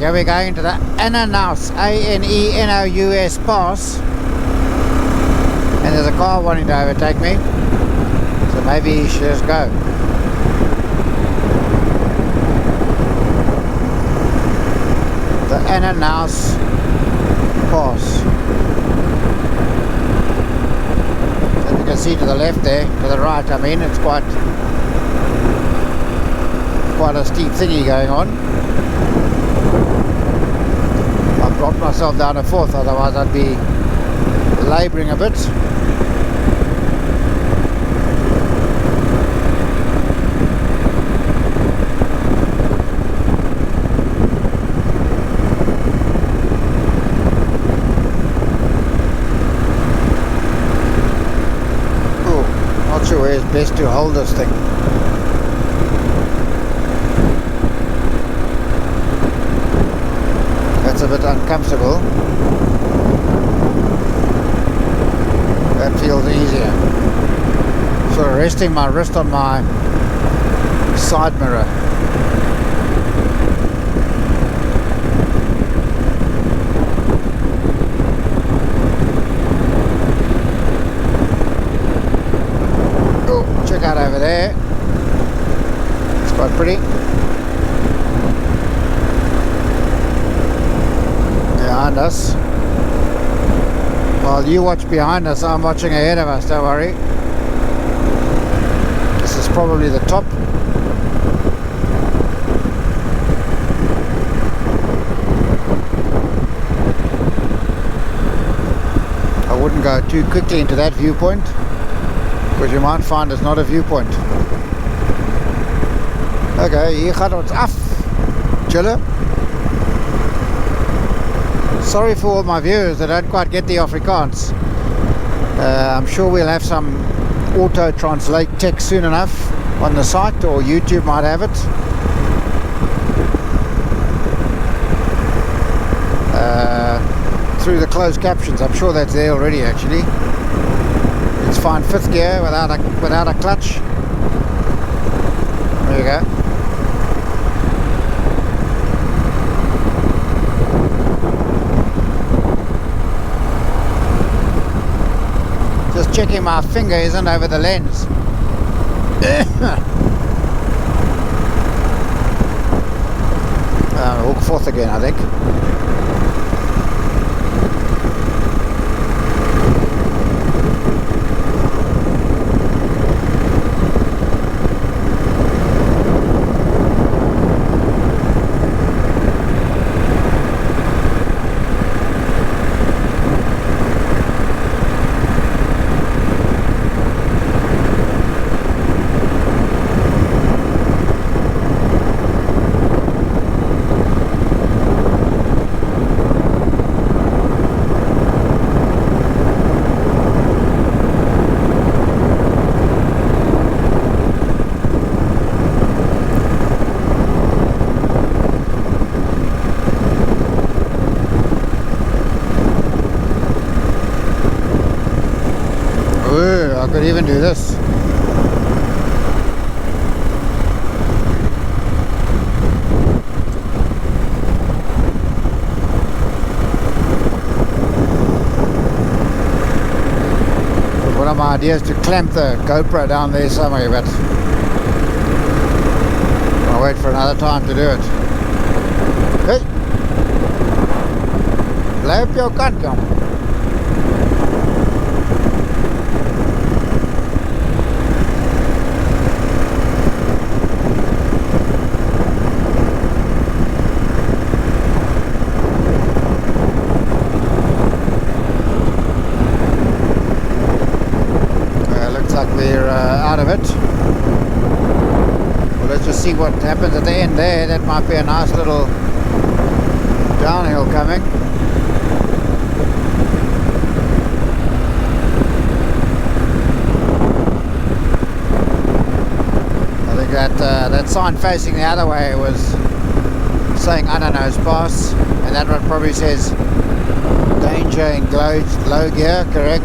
here we're going to the Anenous, Anenous pass, and there's a car wanting to overtake me, so maybe he should just go. The Anenous pass. As you can see to the left there, to the right I mean, it's quite a steep thingy going on. I've brought myself down a fourth, otherwise I'd be labouring a bit. Oh, not sure where it's best to hold this thing. That's a bit uncomfortable. That feels easier. Sort of resting my wrist on my side mirror. Oh, check out over there. It's quite pretty. Behind us. While you watch behind us, I'm watching ahead of us, don't worry. This is probably the top. I wouldn't go too quickly into that viewpoint, because you might find it's not a viewpoint. Okay, hier gaat ons af. Chillen. Sorry for all my viewers that don't quite get the Afrikaans. I'm sure we'll have some auto-translate text soon enough on the site, or YouTube might have it. Through the closed captions, I'm sure that's there already actually. Let's find fifth gear without a clutch. There you go. Just checking my finger isn't over the lens. Hook fourth again, I think. I could even do this. One of my ideas to clamp the GoPro down there somewhere, but I'll wait for another time to do it. Hey! Bly op jou kant, jong. We're out of it. Well, let's just see what happens at the end there. That might be a nice little downhill coming. I think that sign facing the other way was saying Anenous Pass, and that one probably says danger in low gear, correct?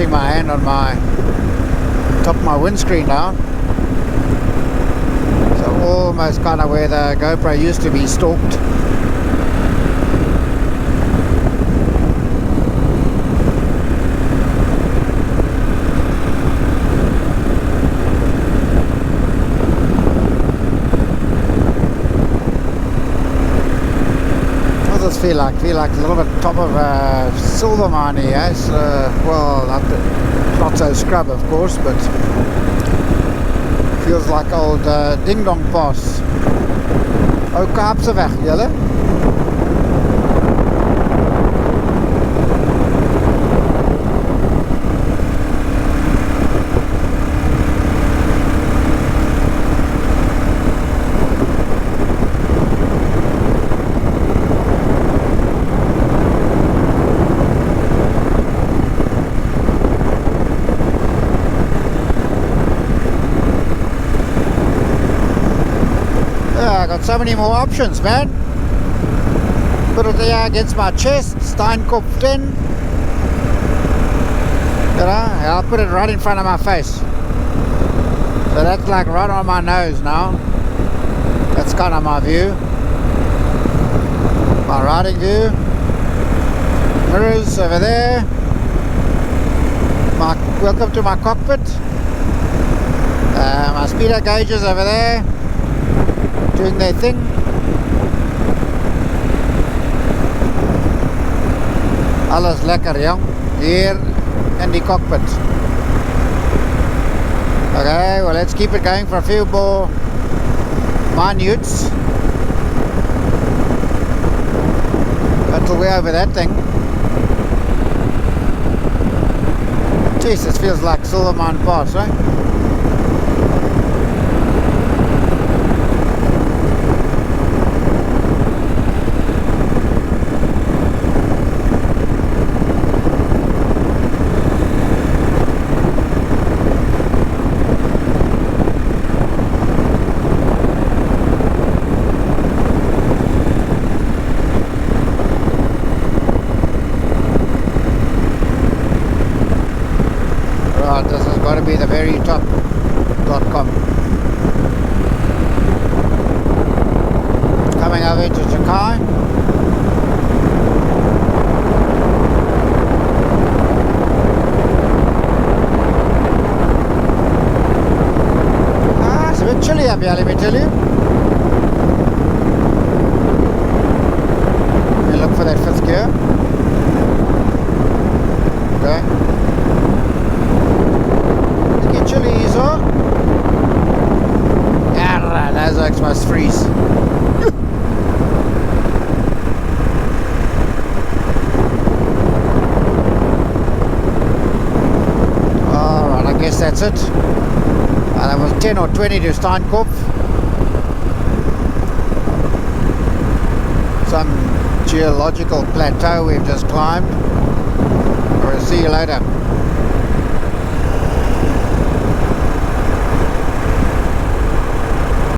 resting my hand on my top of my windscreen now. So almost kind of where the GoPro used to be stalked. Feel like a little bit top of a silver mine here, yes? Well, not so scrub of course, but feels like old Ding Dong Pass. Ou Kaapse weg, julle? So many more options, man. Put it there against my chest, Steinkopf 10. You know, I'll put it right in front of my face. So that's like right on my nose now. That's kind of my view. My riding view. Mirrors over there. Welcome to my cockpit. My speedo gauges over there, doing their thing. Alles lekker, jong. Hier in die cockpit. Okay, well, let's keep it going for a few more minutes until we're over that thing. Jeez, this feels like Silvermine Pass, right? This has got to be the very top.com. Coming over to Jakai. It's a bit chilly up here, let me tell you. Let me look for that fifth gear. Okay. Chili, so those oaks must freeze. Alright, I guess that's it. That was 10 or 20 to Steinkopf. Some geological plateau we've just climbed. I'll see you later.